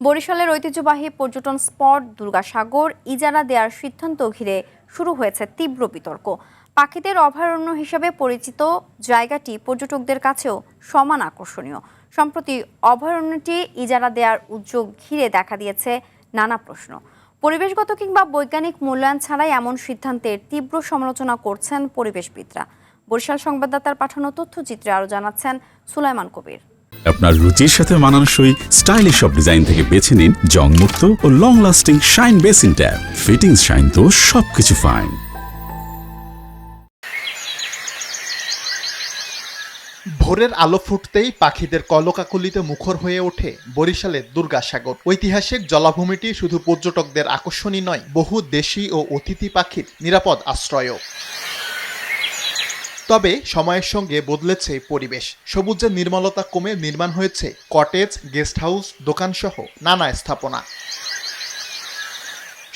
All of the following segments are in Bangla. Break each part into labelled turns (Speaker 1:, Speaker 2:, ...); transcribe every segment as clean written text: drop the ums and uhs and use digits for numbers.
Speaker 1: বরিশালের ঐতিহ্যবাহী পর্যটন স্পট দুর্গাসাগর ইজারা দেওয়ার সিদ্ধান্ত ঘিরে শুরু হয়েছে তীব্র বিতর্ক। পাখিদের অভয়ারণ্য হিসেবে পরিচিত জায়গাটি পর্যটকদের কাছেও সমান আকর্ষণীয়। সম্প্রতি অভয়ারণ্যটি ইজারা দেওয়ার উদ্যোগ ঘিরে দেখা দিয়েছে নানা প্রশ্ন। পরিবেশগত কিংবা বৈজ্ঞানিক মূল্যায়ন ছাড়াই এমন সিদ্ধান্তের তীব্র সমালোচনা করছেন পরিবেশবিদরা। বরিশাল সংবাদদাতার পাঠানো তথ্যচিত্রে আরও জানাচ্ছেন সুলাইমান কবির।
Speaker 2: আপনার রুচির সাথে মানানসই স্টাইলিশ সব ডিজাইন থেকে বেছে নিন জংমুক্ত ও long lasting shine basin tap. Fittings shine তো সবকিছু ফাইন।
Speaker 3: ভোরের আলো ফুটতেই পাখিদের কলকাকলিতে মুখর হয়ে ওঠে বরিশালের দুর্গাসাগর। ঐতিহাসিক জলাভূমিটি শুধু পর্যটকদের আকর্ষণই নয়, বহু দেশি ও অতিথি পাখির নিরাপদ আশ্রয়ও। তবে সময়ের সঙ্গে বদলেছে পরিবেশ। সবুজের নির্মলতা কমে নির্মাণ হয়েছে কটেজ, গেস্ট হাউস, দোকানসহ নানা স্থাপনা।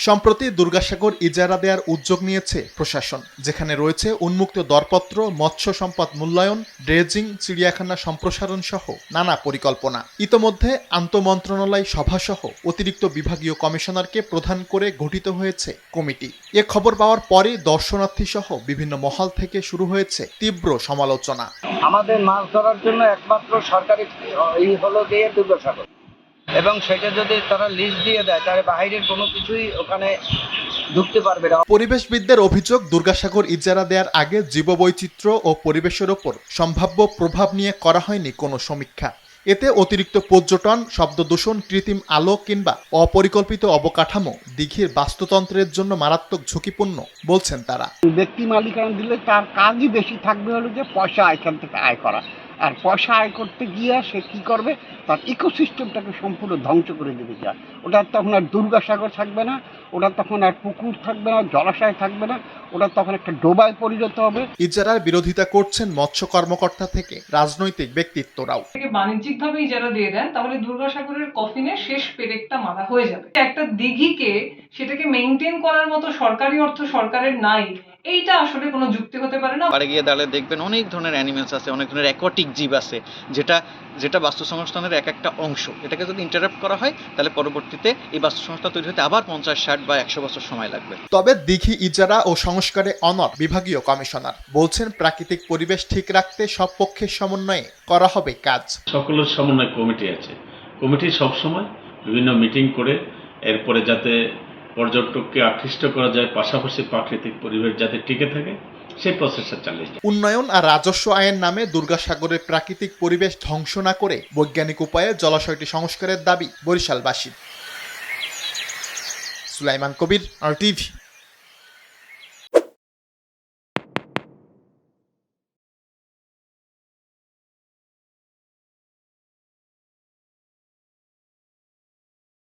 Speaker 3: সম্প্রতি দুর্গাসাগর ইজারা দেওয়ার উদ্যোগ নিয়েছে প্রশাসন, যেখানে রয়েছে উন্মুক্ত দরপত্র, মৎস্য সম্পদ মূল্যায়ন, ড্রেজিং, চিড়িয়াখানা সম্প্রসারণ সহ নানা পরিকল্পনা। ইতোমধ্যে আন্তঃমন্ত্রণালয় সভাসহ অতিরিক্ত বিভাগীয় কমিশনারকে প্রধান করে গঠিত হয়েছে কমিটি। এ খবর পাওয়ার পরই দর্শনার্থী সহ বিভিন্ন মহল থেকে শুরু হয়েছে তীব্র সমালোচনা।
Speaker 4: আমাদের মাছ ধরার জন্য একমাত্র সরকারি হলো দিয়ে দুর্গাসাগর, এবং সেটা যদি তারা লিজ দিয়ে দেয় তাহলে বাইরের কোনো কিছুই ওখানে ঢুকতে পারবে না।
Speaker 3: পরিবেশবিদদের অভিযোগ, দুর্গাসাগর ইজারা দেওয়ার আগে জীববৈচিত্র্য ও পরিবেশের ওপর সম্ভাব্য প্রভাব নিয়ে করা হয়নি কোনো সমীক্ষা। এতে অতিরিক্ত পর্যটন, শব্দ দূষণ, কৃত্রিম আলো কিংবা অপরিকল্পিত অবকাঠামো দিঘির বাস্তুতন্ত্রের জন্য মারাত্মক ঝুঁকিপূর্ণ বলছেন তারা।
Speaker 5: ব্যক্তি মালিকানা দিলে তার কাজই বেশি থাকবে হলো যে পয়সা এখান থেকে আয় করা, আর পয়সা আয় করতে গিয়ে সে কি করবে, তার ইকোসিস্টেমটাকে সম্পূর্ণ ধ্বংস করে দেবে। যা ওটা তখন আর দুর্গাসাগর থাকবে না, ওটা তখন আর পুকুর থাকবে না, জলাশয় থাকবে না, ওটা তখন একটা ডোবায় পরিণত হবে।
Speaker 3: ইজারার বিরোধিতা করছেন মৎস্য কর্মকর্তা থেকে রাজনৈতিক ব্যক্তিত্বরাও।
Speaker 6: বাণিজ্যিকভাবে ইজারা দিয়ে দেন তাহলে দুর্গাসাগরের কফিনে শেষ পেরেকটা মারা হয়ে যাবে। একটা দিঘিকে সেটাকে মেইনটেইন করার মতো সরকারি অর্থ সরকারের নাই, এইটা আসলে কোনো যুক্তি হতে পারে না।
Speaker 7: পাড়ে গিয়ে দাঁড়ালে দেখবেন অনেক ধরনের অ্যানিমেলস আছে, অনেক ধরনের অ্যাকোয়াটিক জীব আছে, যেটা বাস্তুসংস্থানের এক একটা অংশ। এটাকে যদি ইন্টারাপ্ট করা হয় তাহলে পরবর্তীতে এই বাস্তুসংস্থা তৈরি হতে আবার 50, 60 বা 100 বছর সময় লাগবে।
Speaker 3: তবে দিঘি ইজারা ও সংস্কারে অনড় বিভাগীয় কমিশনার বলছেন, প্রাকৃতিক পরিবেশ ঠিক রাখতে সব পক্ষের সমন্বয়ে করা হবে কাজ।
Speaker 8: সকলের সমন্বয় কমিটি আছে, কমিটি সবসময় বিভিন্ন মিটিং করে এরপরে যাতে পর্যটককে আকৃষ্ট করা যায়, পাশাপাশি প্রাকৃতিক পরিবেশ যাতে টিকে থাকে সেই প্রসেসটা চালিয়ে যায়।
Speaker 3: উন্নয়ন আর রাজস্ব আয়ের নামে দুর্গাসাগরের প্রাকৃতিক পরিবেশ ধ্বংস না করে বৈজ্ঞানিক উপায়ে জলাশয়টি সংস্কারের দাবি বরিশালবাসীর। সুলাইমান কবির, RTV।